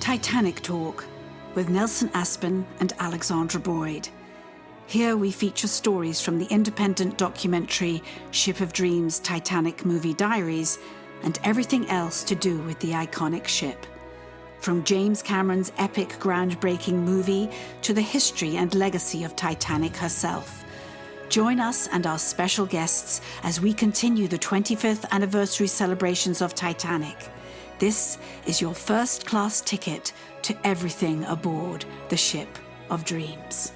Titanic Talk with Nelson Aspen and Alexandra Boyd. Here we feature stories from the independent documentary Ship of Dreams Titanic movie diaries and everything else to do with the iconic ship. From James Cameron's epic groundbreaking movie to the history and legacy of Titanic herself. Join us and our special guests as we continue the 25th anniversary celebrations of Titanic. This is your first-class ticket to everything aboard the Ship of Dreams.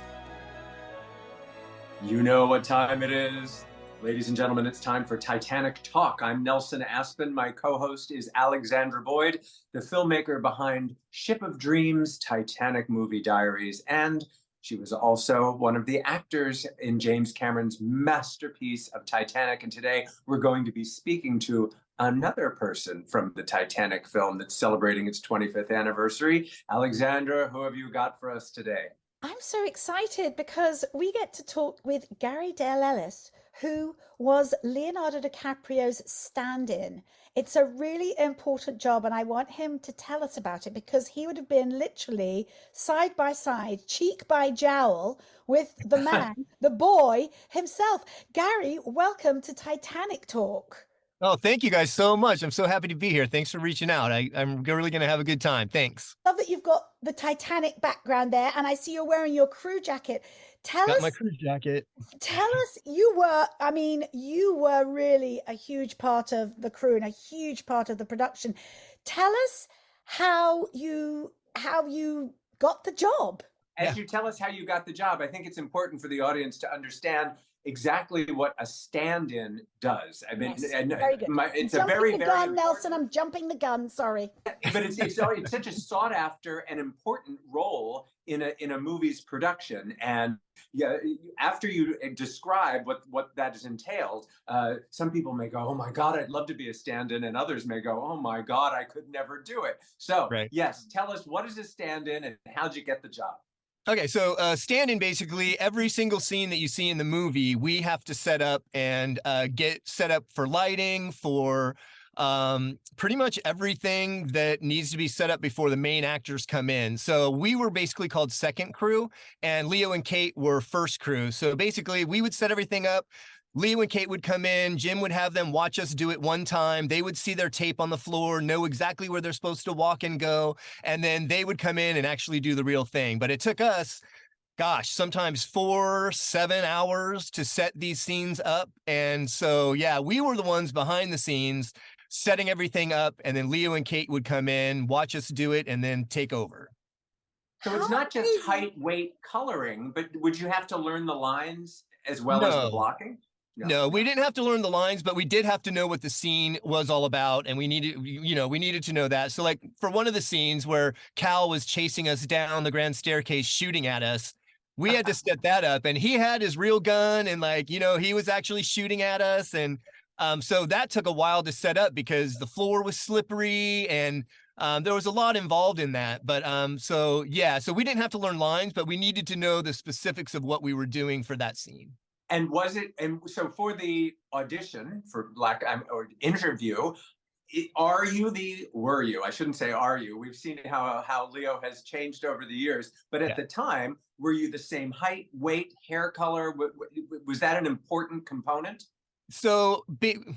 You know what time it is. Ladies and gentlemen, it's time for Titanic Talk. I'm Nelson Aspen. My co-host is Alexandra Boyd, the filmmaker behind Ship of Dreams, Titanic movie diaries, and she was also one of the actors in James Cameron's masterpiece of Titanic. And today we're going to be speaking to another person from the Titanic film that's celebrating its 25th anniversary. Alexandra, who have you got for us today? I'm so excited because we get to talk with Gary DeLellis, who was Leonardo DiCaprio's stand-in. It's a really important job, and I want him to tell us about it because he would have been literally side by side, cheek by jowl with the man, the boy himself. Gary, welcome to Titanic Talk. Oh, thank you guys so much. I'm so happy to be here. Thanks for reaching out. I'm really going to have a good time. Thanks. Love that you've got the Titanic background there, and I see you're wearing your crew jacket. Tell us my crew jacket. Tell us, you were really a huge part of the crew and a huge part of the production. Tell us how you got the job. As you tell us how you got the job, I think it's important for the audience to understand exactly what a stand-in does. I mean, yes, and very good. It's a very, very gun, Nelson. I'm jumping the gun. Sorry, but it's such a sought after and important role in a movie's production. And yeah, after you describe what that is entailed, some people may go, "Oh my God, I'd love to be a stand-in," and others may go, "Oh my God, I could never do it." So, Yes, tell us, what is a stand-in and how'd you get the job? Okay, so stand-in, basically every single scene that you see in the movie, we have to set up and get set up for lighting, for pretty much everything that needs to be set up before the main actors come in. So we were basically called second crew, and Leo and Kate were first crew. So basically we would set everything up. Leo and Kate would come in, Jim would have them watch us do it one time. They would see their tape on the floor, know exactly where they're supposed to walk and go, and then they would come in and actually do the real thing. But it took us, sometimes 4-7 hours to set these scenes up. And so, yeah, we were the ones behind the scenes setting everything up, and then Leo and Kate would come in, watch us do it, and then take over. So it's not just height, weight, coloring, but would you have to learn the lines as well as the blocking? No, we didn't have to learn the lines, but we did have to know what the scene was all about. And we needed to know that. So like for one of the scenes where Cal was chasing us down the grand staircase, shooting at us, we had to set that up, and he had his real gun, and he was actually shooting at us. And so that took a while to set up because the floor was slippery, and there was a lot involved in that. But so we didn't have to learn lines, but we needed to know the specifics of what we were doing for that scene. And so for the audition, or interview, were you? I shouldn't say are you. We've seen how Leo has changed over the years, but at the time, were you the same height, weight, hair color? Was that an important component? So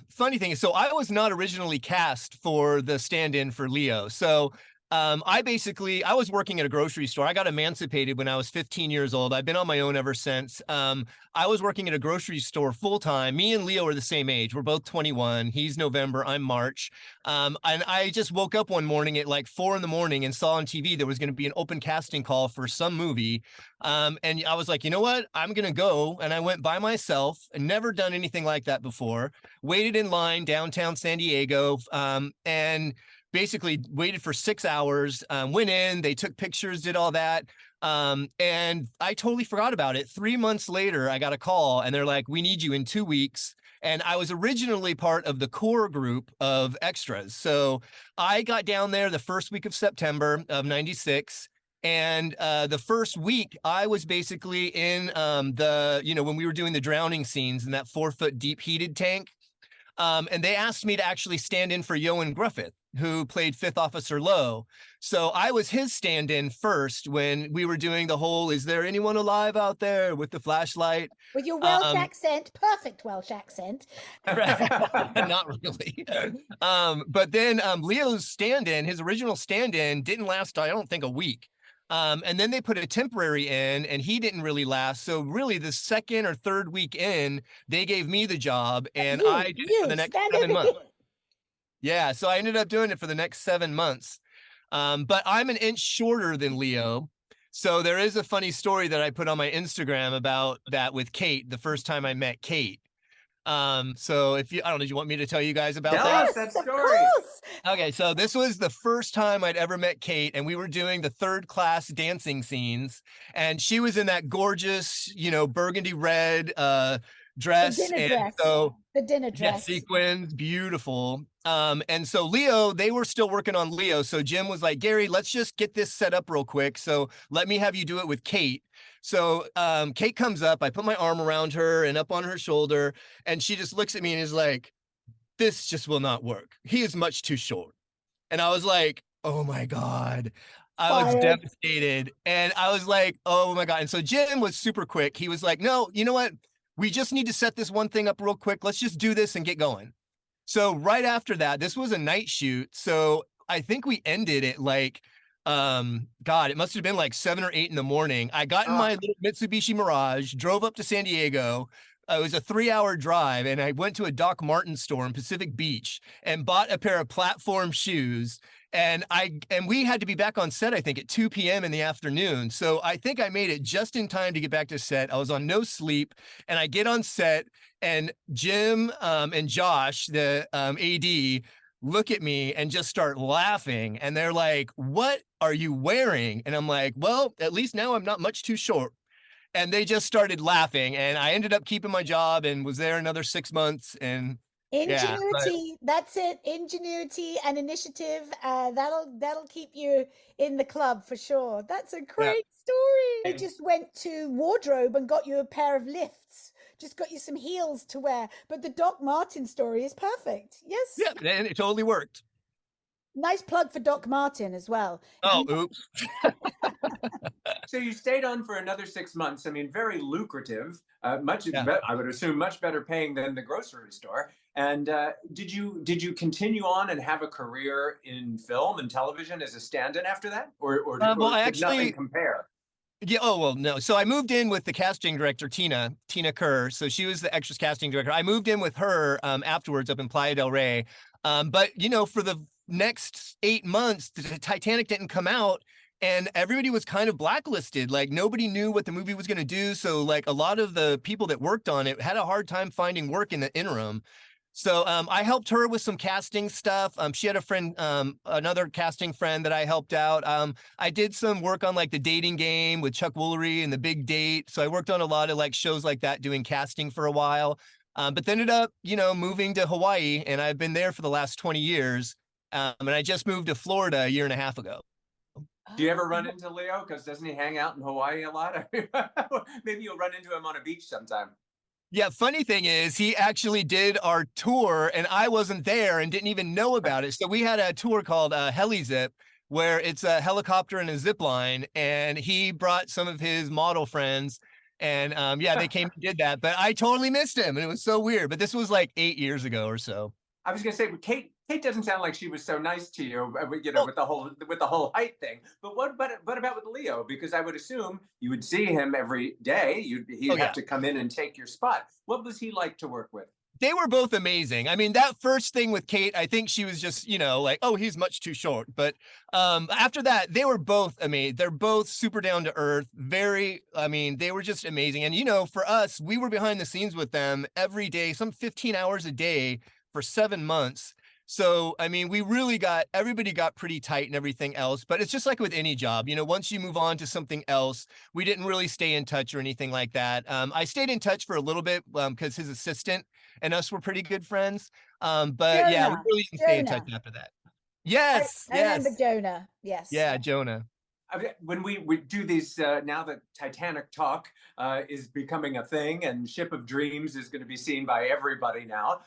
funny thing is, so I was not originally cast for the stand-in for Leo. So I was working at a grocery store. I got emancipated when I was 15 years old. I've been on my own ever since. I was working at a grocery store full time. Me and Leo are the same age. We're both 21. He's November, I'm March. And I just woke up one morning at like 4 a.m. and saw on TV there was going to be an open casting call for some movie. And I was like, you know what? I'm going to go. And I went by myself and never done anything like that before. Waited in line downtown San Diego. And basically waited for 6 hours, went in, they took pictures, did all that. And I totally forgot about it. 3 months later, I got a call and they're like, we need you in 2 weeks. And I was originally part of the core group of extras. So I got down there the first week of September of '96. And the first week I was basically in when we were doing the drowning scenes in that 4-foot deep heated tank. And they asked me to actually stand in for Ioan Gruffudd. who played Fifth Officer Lowe. So I was his stand-in first when we were doing the whole, is there anyone alive out there with the flashlight? With your Welsh accent, perfect Welsh accent. Not really. But then Leo's stand-in, his original stand-in didn't last, I don't think, a week. And then they put a temporary in and he didn't really last. So really the second or third week in, they gave me the job and I did it for the next 7 months. Yeah, so I ended up doing it for the next 7 months. But I'm an inch shorter than Leo. So there is a funny story that I put on my Instagram about that with Kate, the first time I met Kate. So if you, I don't know, do you want me to tell you guys about Tell that? us that story. Okay, so this was the first time I'd ever met Kate, and we were doing the third class dancing scenes, and she was in that gorgeous, you know, burgundy red dress, so the dinner dress, yeah, sequins, beautiful. And so Leo, they were still working on Leo, so Jim was like, Gary, let's just get this set up real quick, so let me have you do it with Kate. So Kate comes up, I put my arm around her and up on her shoulder, and she just looks at me and is like, this just will not work. He is much too short. And I was like, oh my God. I was devastated. And I was like, oh my God. And so Jim was super quick. He was like, no, you know what? We just need to set this one thing up real quick. Let's just do this and get going. So right after that, this was a night shoot. So I think we ended at like, God, it must have been like 7 or 8 in the morning. I got in my little Mitsubishi Mirage, drove up to San Diego. It was a 3-hour drive, and I went to a Doc Martens store in Pacific Beach and bought a pair of platform shoes. And we had to be back on set, I think, at 2 p.m. in the afternoon. So I think I made it just in time to get back to set. I was on no sleep, and I get on set, and Jim and Josh, the AD, look at me and just start laughing. And they're like, what are you wearing? And I'm like, well, at least now I'm not much too short. And they just started laughing, and I ended up keeping my job and was there another 6 months. And ingenuity, that's it. Ingenuity and initiative. That'll keep you in the club for sure. That's a great story. You just went to wardrobe and got you a pair of lifts. Just got you some heels to wear. But the Doc Martin story is perfect. Yes. Yeah, and it totally worked. Nice plug for Doc Martin as well. Oh, oops. So you stayed on for another 6 months. I mean, very lucrative, I would assume much better paying than the grocery store. And did you continue on and have a career in film and television as a stand-in after that? Or did nothing compare? Yeah. Oh, well, no. So I moved in with the casting director, Tina Kerr. So she was the extras casting director. I moved in with her afterwards up in Playa del Rey. But, you know, for the next 8 months, the Titanic didn't come out and everybody was kind of blacklisted. Like nobody knew what the movie was going to do. So like a lot of the people that worked on it had a hard time finding work in the interim. So I helped her with some casting stuff. She had a friend, another casting friend that I helped out. I did some work on like The Dating Game with Chuck Woolery and The Big Date. So I worked on a lot of like shows like that, doing casting for a while. But then ended up, you know, moving to Hawaii, and I've been there for the last 20 years. And I just moved to Florida a year and a half ago. Do you ever run into Leo? Because doesn't he hang out in Hawaii a lot? Maybe you'll run into him on a beach sometime. Yeah, funny thing is, he actually did our tour, and I wasn't there and didn't even know about it. So we had a tour called Heli Zip, where it's a helicopter and a zip line, and he brought some of his model friends, and yeah, they came and did that. But I totally missed him, and it was so weird. But this was like 8 years ago or so. I was gonna say, Kate doesn't sound like she was so nice to you, you know, with the whole height thing. But what about with Leo? Because I would assume you would see him every day. He'd have to come in and take your spot. What was he like to work with? They were both amazing. I mean, that first thing with Kate, I think she was just, you know, like, oh, he's much too short. But after that, they were both amazing. They're both super down to earth. They were just amazing. And, you know, for us, we were behind the scenes with them every day, some 15 hours a day for 7 months. So, I mean, everybody got pretty tight and everything else, but it's just like with any job, you know, once you move on to something else, we didn't really stay in touch or anything like that. I stayed in touch for a little bit because his assistant and us were pretty good friends. But Jonah, yeah, we really didn't stay in touch after that. Yes. I remember Jonah. Yes. Yeah, Jonah. When we do these, now that Titanic talk is becoming a thing and Ship of Dreams is going to be seen by everybody now,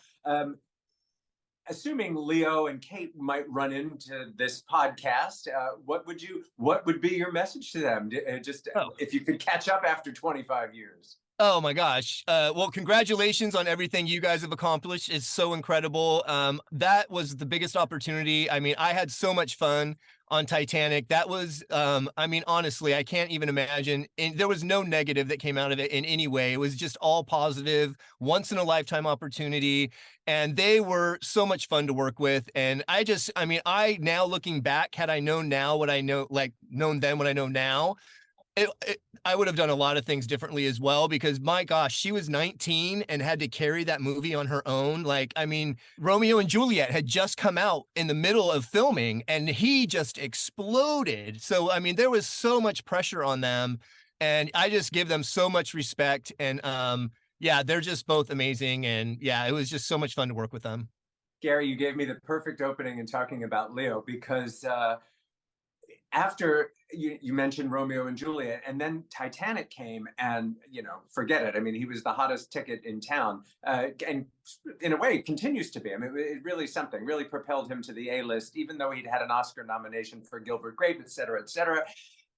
assuming Leo and Kate might run into this podcast, what would be your message to them? Just if you could catch up after 25 years. Oh my gosh. Well, congratulations on everything you guys have accomplished. It's so incredible. That was the biggest opportunity. I mean, I had so much fun on Titanic. That was, I mean, honestly, I can't even imagine. And there was no negative that came out of it in any way. It was just all positive, once in a lifetime opportunity. And they were so much fun to work with. And I mean, I now looking back, had I known now what I know, like known then what I know now, I would have done a lot of things differently as well, because my gosh, she was 19 and had to carry that movie on her own. Like, I mean, Romeo and Juliet had just come out in the middle of filming and he just exploded. So, I mean, there was so much pressure on them and I just give them so much respect. And yeah, they're just both amazing. And yeah, it was just so much fun to work with them. Gary, you gave me the perfect opening in talking about Leo, because after you mentioned Romeo and Juliet, and then Titanic came, and forget it. I mean, he was the hottest ticket in town, and in a way continues to be. I mean, it really something really propelled him to the A-list, even though he'd had an Oscar nomination for Gilbert Grape, et cetera, et cetera.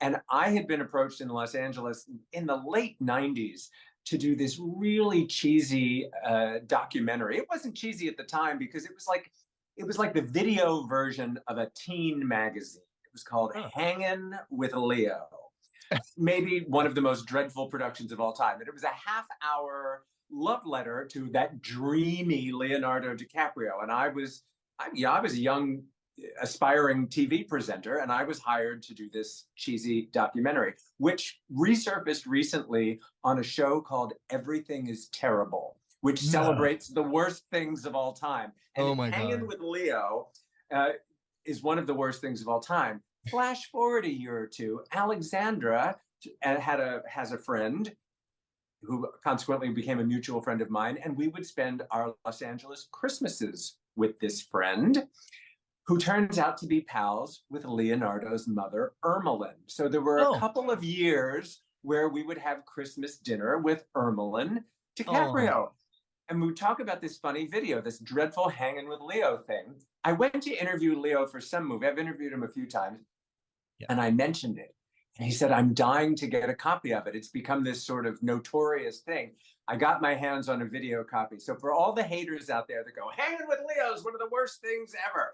And I had been approached in Los Angeles in the late 90s to do this really cheesy documentary. It wasn't cheesy at the time because it was like the video version of a teen magazine. It was called Hangin' with Leo. Maybe one of the most dreadful productions of all time. And it was a half-hour love letter to that dreamy Leonardo DiCaprio. And I was a young, aspiring TV presenter, and I was hired to do this cheesy documentary, which resurfaced recently on a show called Everything is Terrible, which celebrates the worst things of all time. And Hangin' with Leo is one of the worst things of all time. Flash forward a year or two, Alexandra has a friend who consequently became a mutual friend of mine, and we would spend our Los Angeles Christmases with this friend, who turns out to be pals with Leonardo's mother, Ermeline. So there were a couple of years where we would have Christmas dinner with Ermeline DiCaprio. And we would talk about this funny video, this dreadful Hangin' with Leo thing. I went to interview Leo for some movie. I've interviewed him a few times, and I mentioned it. And he said, I'm dying to get a copy of it. It's become this sort of notorious thing. I got my hands on a video copy. So for all the haters out there that go, Hangin' with Leo is one of the worst things ever,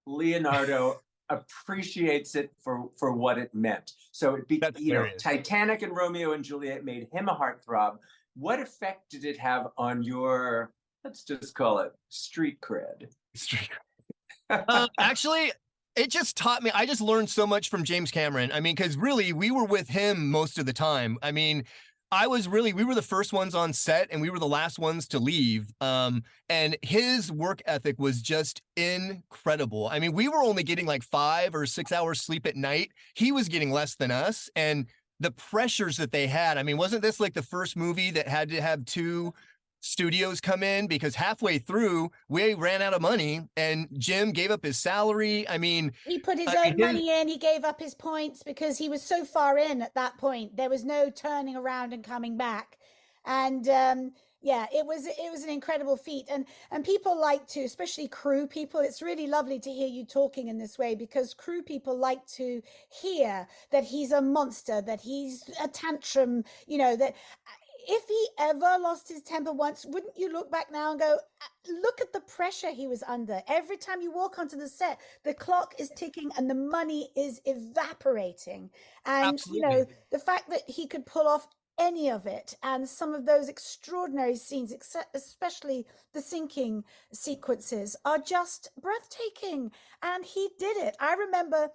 Leonardo appreciates it for what it meant. So it Titanic and Romeo and Juliet made him a heartthrob. What effect did it have on your, let's just call it, street cred? Actually, it just taught me, I just learned so much from James Cameron. I mean, because really, we were with him most of the time. I mean, we were the first ones on set and we were the last ones to leave. And his work ethic was just incredible. I mean, we were only getting like 5 or 6 hours sleep at night. He was getting less than us. And the pressures that they had, I mean, wasn't this like the first movie that had to have 2 studios come in, because halfway through we ran out of money and Jim gave up his salary? I mean, he put his own money in, he gave up his points because he was so far in at that point. There was no turning around and coming back. And yeah, it was an incredible feat. And people like to, especially crew people, it's really lovely to hear you talking in this way, because crew people like to hear that he's a monster, that he's a tantrum, that if he ever lost his temper once, wouldn't you look back now and go, look at the pressure he was under? Every time you walk onto the set, the clock is ticking and the money is evaporating. And, Absolutely. The fact that he could pull off any of it, and some of those extraordinary scenes, especially the sinking sequences, are just breathtaking. And he did it. I remember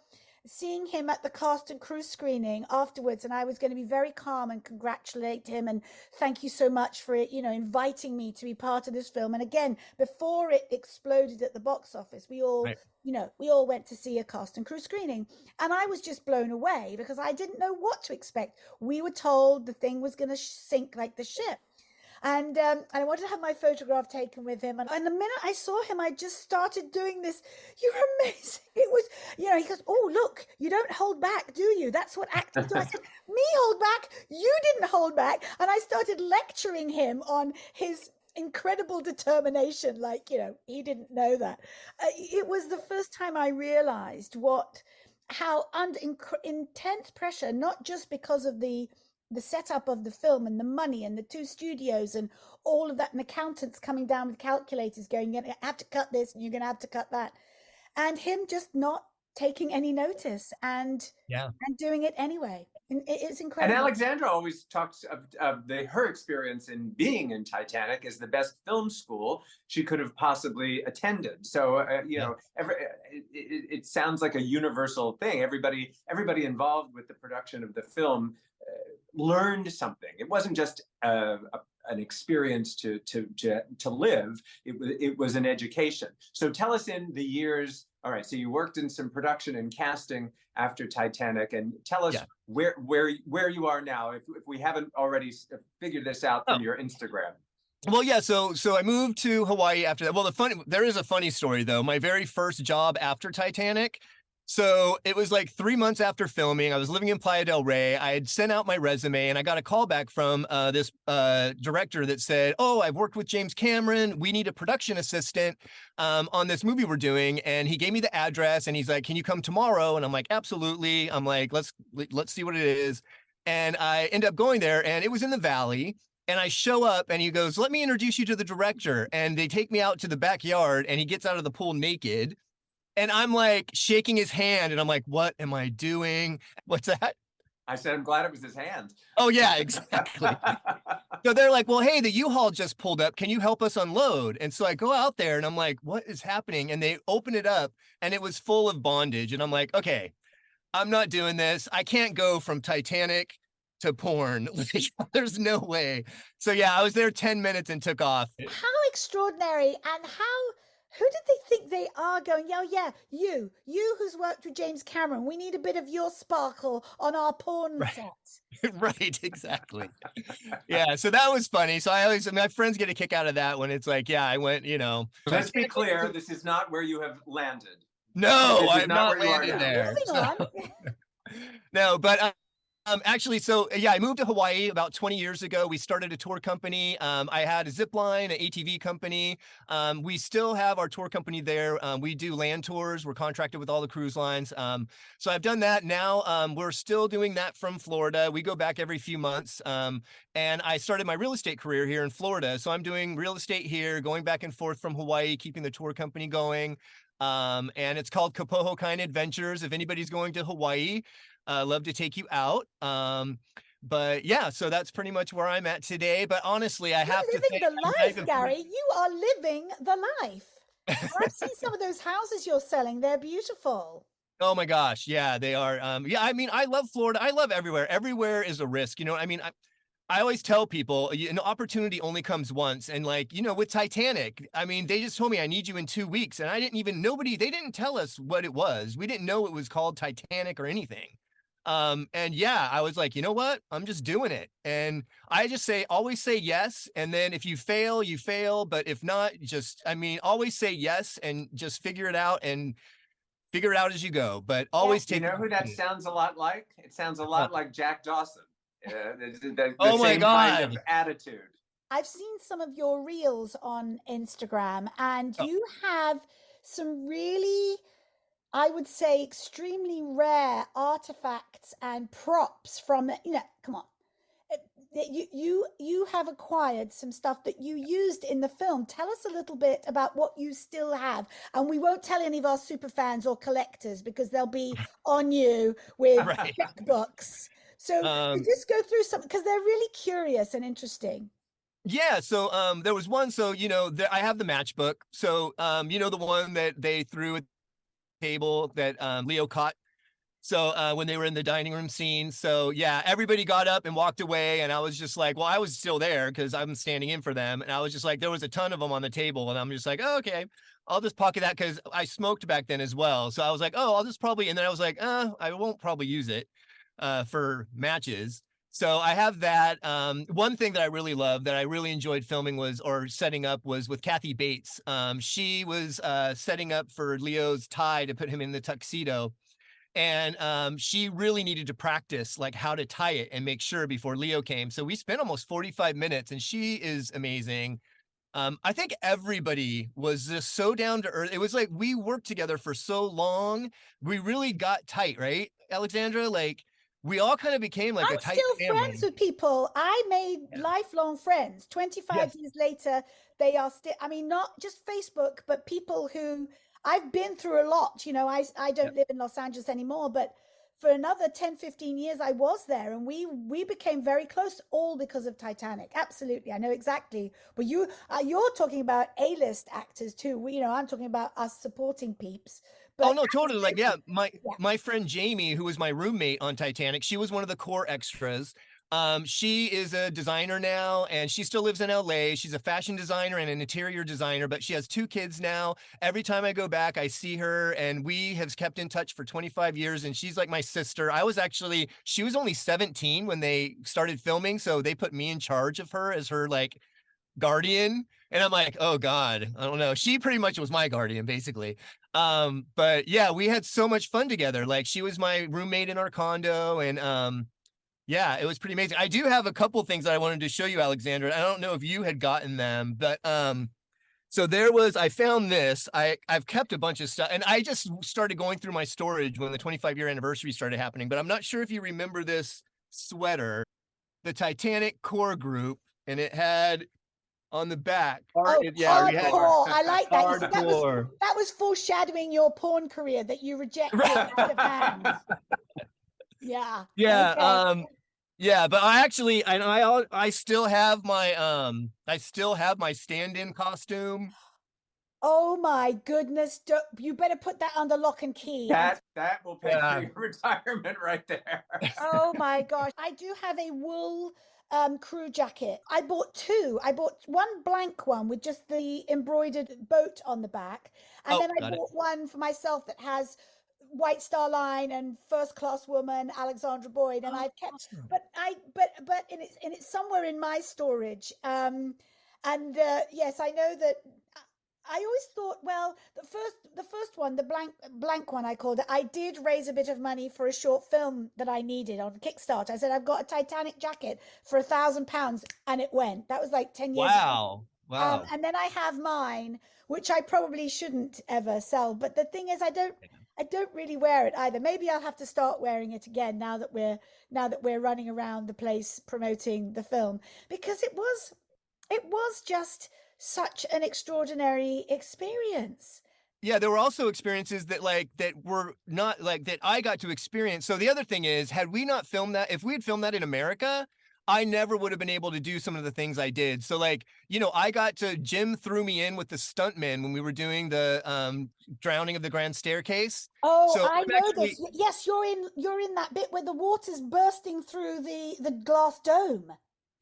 seeing him at the cast and crew screening afterwards, and I was going to be very calm and congratulate him and thank you so much for it, inviting me to be part of this film. And again, before it exploded at the box office, we all went to see a cast and crew screening, and I was just blown away because I didn't know what to expect. We were told the thing was going to sink like the ship. And I wanted to have my photograph taken with him. And the minute I saw him, I just started doing this. You're amazing. It was, he goes, oh, look, you don't hold back, do you? That's what actors do. I said, me hold back? You didn't hold back. And I started lecturing him on his incredible determination. Like, he didn't know that. It was the first time I realized how under intense pressure, not just because of the setup of the film and the money and the two studios and all of that, and accountants coming down with calculators going, you're going to have to cut this and you're going to have to cut that, and him just not taking any notice and doing it anyway. It's incredible. And Alexandra always talks of her experience in being in Titanic as the best film school she could have possibly attended. So it sounds like a universal thing. Everybody involved with the production of the film learned something. It wasn't just an experience to live. It was an education. So tell us, in the years. All right, so you worked in some production and casting after Titanic, and tell us where you are now, if we haven't already figured this out from your Instagram. Well, yeah, so I moved to Hawaii after that. Well, there is a funny story though. My very first job after Titanic. So it was like 3 months after filming. I was living in Playa del Rey. I had sent out my resume and I got a call back from this director that said, "Oh, I've worked with James Cameron. We need a production assistant on this movie we're doing." And he gave me the address and he's like, "Can you come tomorrow?" And I'm like, "Absolutely." I'm like, let's see what it is. And I end up going there, and it was in the Valley. And I show up and he goes, "Let me introduce you to the director." And they take me out to the backyard and he gets out of the pool naked. And I'm like shaking his hand, and I'm like, "What am I doing?" What's that? I said, "I'm glad it was his hand." Oh, yeah, exactly. So they're like, "Well, hey, the U-Haul just pulled up. Can you help us unload?" And so I go out there and I'm like, "What is happening?" And they open it up and it was full of bondage. And I'm like, "Okay, I'm not doing this. I can't go from Titanic to porn. There's no way." So yeah, I was there 10 minutes and took off. How extraordinary. And who did they think they are going, you who's worked with James Cameron, we need a bit of your sparkle on our porn set. Right, exactly. Yeah, so that was funny. So my friends get a kick out of that when it's like, I went, Let's be clear, this is not where you have landed. No, I'm not landed there. Moving on. No, but actually, so I moved to Hawaii about 20 years ago. We started a tour company. I had a zip line, an ATV company. We still have our tour company there. We do land tours. We're contracted with all the cruise lines. So I've done that. Now we're still doing that from Florida. We go back every few months. And I started my real estate career here in Florida. So I'm doing real estate here, going back and forth from Hawaii, keeping the tour company going. And it's called Kapoho Kind Adventures. If anybody's going to Hawaii, love to take you out. But yeah, so that's pretty much where I'm at today. But honestly, I have to say, living the life, Gary. You are living the life. I've seen some of those houses you're selling. They're beautiful. Oh my gosh, yeah, they are. I mean, I love Florida. I love everywhere. Everywhere is a risk. I always tell people, an opportunity only comes once. And with Titanic, I mean, they just told me I need you in 2 weeks. And I didn't even, they didn't tell us what it was. We didn't know it was called Titanic or anything. And yeah, I was like, you know what? I'm just doing it. And I just always say yes. And then if you fail, you fail. But if not, always say yes and just figure it out as you go. But always take. You know who that sounds a lot like? It sounds a lot like Jack Dawson. The oh my same God. kind of attitude. I've seen some of your reels on Instagram, and you have some really, I would say, extremely rare artifacts and props from, come on. You have acquired some stuff that you used in the film. Tell us a little bit about what you still have. And we won't tell any of our super fans or collectors because they'll be on you with checkbooks. So just go through some, because they're really curious and interesting. Yeah. So there was one. So, I have the matchbook. So, the one that they threw at the table that Leo caught. So when they were in the dining room scene. So, yeah, everybody got up and walked away. And I was just like, well, I was still there because I'm standing in for them. And I was just like, there was a ton of them on the table. And I'm just like, oh, okay, I'll just pocket that because I smoked back then as well. So I was like, oh, I'll just probably. And then I was like, I won't probably use it for matches. So I have that. One thing that I really loved, that I really enjoyed filming setting up was with Kathy Bates. She was setting up for Leo's tie to put him in the tuxedo. And she really needed to practice how to tie it and make sure before Leo came. So we spent almost 45 minutes, and she is amazing. I think everybody was just so down to earth. It was like we worked together for so long. We really got tight, right, Alexandra? Like we all kind of became like a I'm tight still friends family. with people. I made Yeah. lifelong friends. 25 Yes. years later, they are still, I mean, not just Facebook, but people who I've been through a lot. You know, I don't live in Los Angeles anymore, but for another 10, 15 years, I was there, and we became very close, all because of Titanic. Absolutely. I know exactly. But you're talking about A-list actors too. You know, I'm talking about us supporting peeps. Oh But no, totally. Like, yeah, absolutely. Yeah. my friend Jamie, who was my roommate on Titanic, she was one of the core extras. She is a designer now, and she still lives in LA. She's a fashion designer and an interior designer, but she has 2 kids now. Every time I go back, I see her, and we have kept in touch for 25 years. And she's like my sister. She was only 17 when they started filming, so they put me in charge of her as her like guardian. And I'm like, oh God, I don't know. She pretty much was my guardian, basically. But yeah, we had so much fun together. Like she was my roommate in our condo, and yeah, it was pretty amazing. I do have a couple things that I wanted to show you, Alexandra. I don't know if you had gotten them, but so I found this. I've kept a bunch of stuff, and I just started going through my storage when the 25-year anniversary started happening. But I'm not sure if you remember this sweater, the Titanic core group, and it had on the back. Yeah, hardcore. I like that. Hardcore. That was foreshadowing your porn career that you rejected out of hand. Yeah. Yeah. Okay. Yeah, but I still have my stand-in costume. Oh my goodness. You better put that under lock and key. That will pay for your retirement right there. Oh my gosh. I do have a wool crew jacket. I bought 2. I bought one blank one with just the embroidered boat on the back, and then I bought one for myself that has White Star Line and First Class Woman, Alexandra Boyd, and I've kept, awesome. but it's somewhere in my storage. Yes, I know that. I always thought, well, the first one, the blank one, I called it. I did raise a bit of money for a short film that I needed on Kickstarter. I said, I've got a Titanic jacket for £1,000, and it went. That was like 10 years ago. Wow. And then I have mine, which I probably shouldn't ever sell. But the thing is, I don't really wear it either. Maybe I'll have to start wearing it again now that we're running around the place promoting the film, because it was just such an extraordinary experience. Yeah, there were also experiences that were not like that I got to experience. So the other thing is, had we not filmed that, if we had filmed that in America, I never would have been able to do some of the things I did. So Jim threw me in with the stuntmen when we were doing the drowning of the Grand Staircase. Oh, so I know this. Yes, you're in that bit where the water's bursting through the glass dome.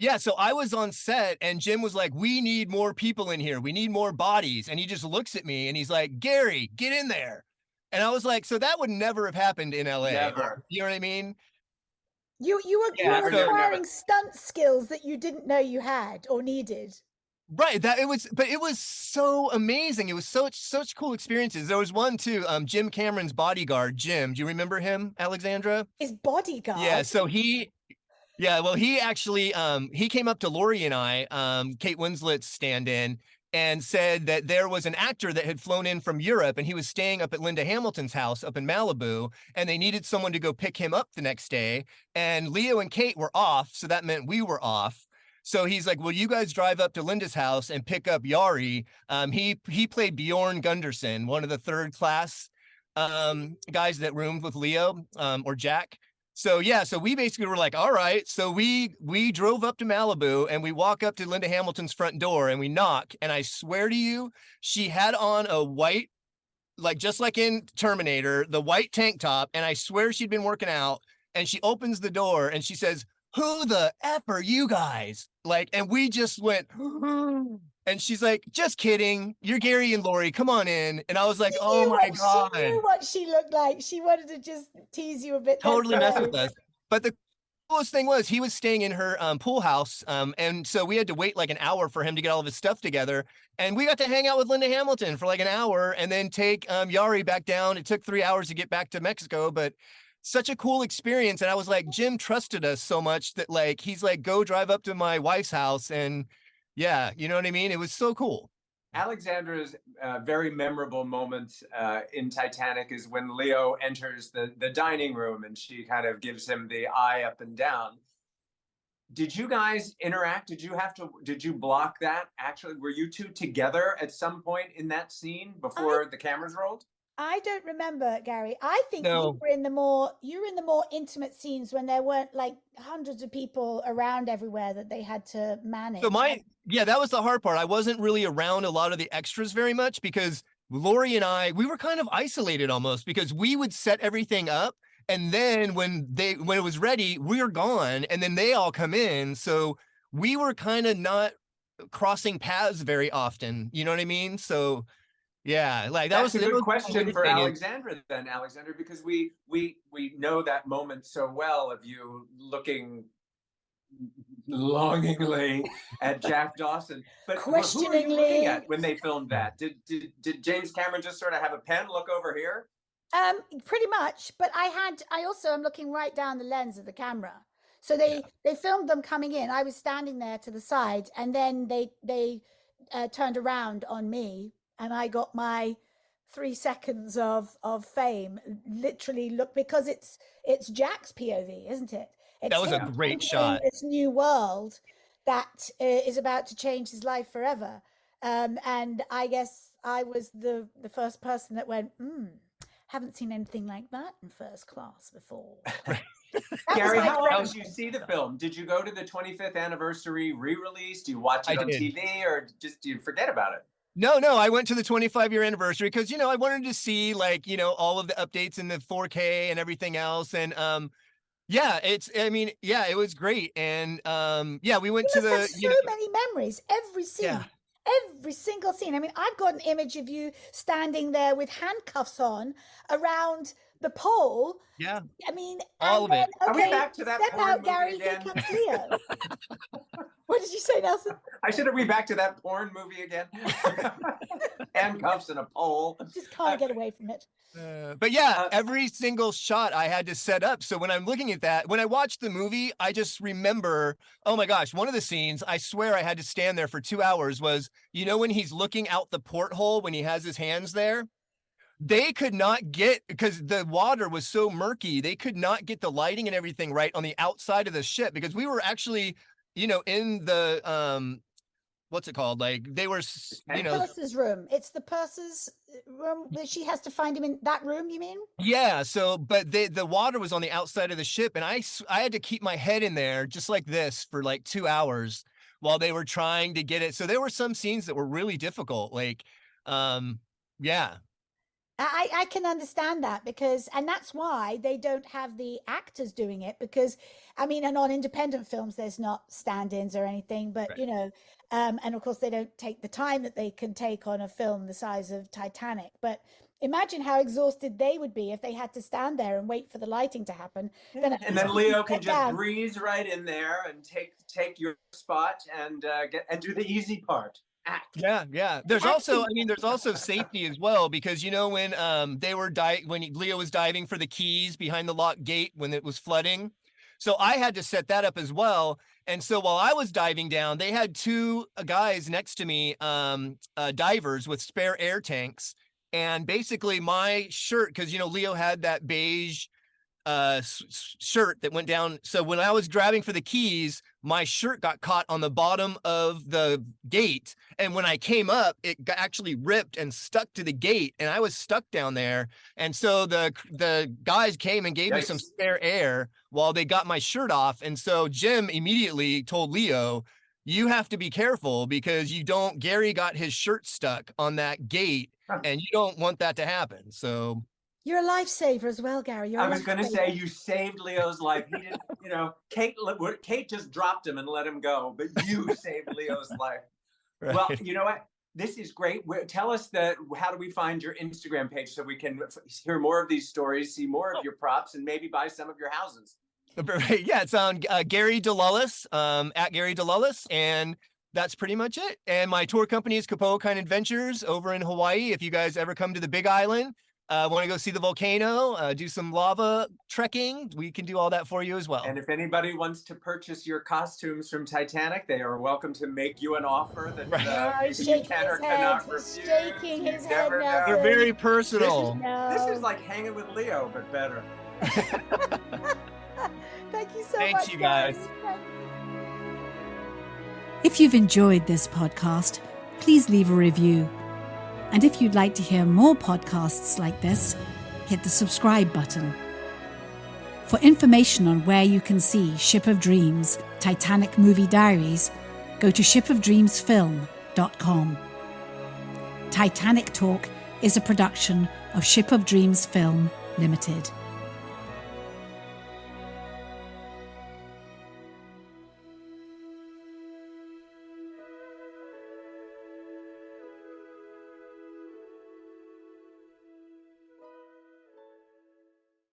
Yeah, so I was on set, and Jim was like, we need more people in here. We need more bodies. And he just looks at me and he's like, Gary, get in there. And I was like, so that would never have happened in LA. Never. You know what I mean? You were acquiring stunt skills that you didn't know you had or needed. Right. But it was so amazing. It was such cool experiences. There was one too, Jim Cameron's bodyguard, Jim. Do you remember him, Alexandra? His bodyguard? Yeah, so he actually he came up to Lori and I, Kate Winslet's stand-in, and said that there was an actor that had flown in from Europe, and he was staying up at Linda Hamilton's house up in Malibu, and they needed someone to go pick him up the next day. And Leo and Kate were off, so that meant we were off. So he's like, well, you guys drive up to Linda's house and pick up Yari. He played Bjorn Gunderson, one of the third class guys that roomed with Leo, or Jack. So yeah, so we basically were like, all right. So we drove up to Malibu, and we walk up to Linda Hamilton's front door, and we knock. And I swear to you, she had on a white, like just like in Terminator, the white tank top. And I swear she'd been working out. And she opens the door and she says, who the F are you guys? Like, and we just went, and she's like, just kidding. You're Gary and Lori. Come on in. And I was like, oh my God. She knew what she looked like. She wanted to just tease you a bit. Totally mess with us. But the coolest thing was he was staying in her pool house. And so we had to wait like an hour for him to get all of his stuff together. And we got to hang out with Linda Hamilton for like an hour and then take Yari back down. It took 3 hours to get back to Mexico, but such a cool experience. And I was like, Jim trusted us so much that like, he's like, go drive up to my wife's house. And Yeah, you know what I mean? It was so cool. Alexandra's very memorable moment in Titanic is when Leo enters the dining room and she kind of gives him the eye up and down. Did you guys interact? Did you block that? Actually, were you two together at some point in that scene before the cameras rolled? I don't remember, Gary. I think you No. were in the more intimate scenes when there weren't like hundreds of people around everywhere that they had to manage. So yeah, that was the hard part. I wasn't really around a lot of the extras very much because Lori and we were kind of isolated almost because we would set everything up. And then when it was ready, we were gone. And then they all come in. So we were kind of not crossing paths very often. You know what I mean? So yeah, like that's a good question for Alexandra then, Alexandra, because we know that moment so well of you looking longingly at Jack Dawson, but questioningly. Who were you looking at when they filmed that? Did James Cameron just sort of have a pen look over here? Pretty much, but I also am looking right down the lens of the camera. So they filmed them coming in. I was standing there to the side, and then they turned around on me, and I got my 3 seconds of fame. Literally, look, because it's Jack's POV, isn't it? That was a great shot. This new world that is about to change his life forever. And I guess I was the first person that went, haven't seen anything like that in first class before. Gary, how long did you see the film? Did you go to the 25th anniversary re-release? Do you watch it on TV, or just do you forget about it? No, I went to the 25-year anniversary because, I wanted to see all of the updates in the 4K and everything else. And it was great. And we went to the so many memories, every scene. Every single scene. I mean, I've got an image of you standing there with handcuffs on around the pole. Yeah. I mean, all of it. Okay, are we back to that step porn out, movie Gary. again? Here comes Leo. What did you say, Nelson? I said, are we back to that porn movie again? Handcuffs and a pole. Just can't get away from it. But every single shot I had to set up. So when I'm looking at that, when I watched the movie, I just remember, oh my gosh, one of the scenes, I swear I had to stand there for 2 hours was, when he's looking out the porthole, when he has his hands there, they could not get, because the water was so murky, they could not get the lighting and everything right on the outside of the ship, because we were actually, in the, what's it called? Like they were, purser's room. It's the purser's room that she has to find him in that room, you mean? Yeah. So, but the water was on the outside of the ship, and I had to keep my head in there just like this for like 2 hours while they were trying to get it. So there were some scenes that were really difficult. Like, I can understand that and that's why they don't have the actors doing it, because and on independent films, there's not stand-ins or anything, but right. And of course they don't take the time that they can take on a film the size of Titanic. But imagine how exhausted they would be if they had to stand there and wait for the lighting to happen. And then Leo can just breeze right in there and take your spot and do the easy part. Act. Yeah. There's also safety as well, because when when Leo was diving for the keys behind the locked gate when it was flooding. So I had to set that up as well. And so while I was diving down, they had 2 guys next to me, divers with spare air tanks. And basically my shirt, because Leo had that beige shirt that went down. So when I was grabbing for the keys, my shirt got caught on the bottom of the gate. And when I came up, it actually ripped and stuck to the gate, and I was stuck down there. And so the guys came and gave me some spare air while they got my shirt off. And so Jim immediately told Leo, you have to be careful, because Gary got his shirt stuck on that gate, and you don't want that to happen. So you're a lifesaver as well, Gary. I was going to say you saved Leo's life. He didn't, Kate just dropped him and let him go, but you saved Leo's life. Right. Well, you know what? This is great. Tell us how do we find your Instagram page so we can hear more of these stories, see more of your props, and maybe buy some of your houses? Yeah, it's on Gary DeLellis, at Gary DeLellis, and that's pretty much it. And my tour company is Kapoa Kind Adventures over in Hawaii. If you guys ever come to the Big Island, Want to go see the volcano, do some lava trekking, we can do all that for you as well. And if anybody wants to purchase your costumes from Titanic, they are welcome to make you an offer that He's you shaking can or his head. cannot He's refuse. shaking You his head, never know. Nelson. They're very personal. This is like hanging with Leo, but better. Thank you so Thanks, much, you guys. Thank you. If you've enjoyed this podcast, please leave a review. And if you'd like to hear more podcasts like this, hit the subscribe button. For information on where you can see Ship of Dreams, Titanic Movie Diaries, go to shipofdreamsfilm.com. Titanic Talk is a production of Ship of Dreams Film Limited.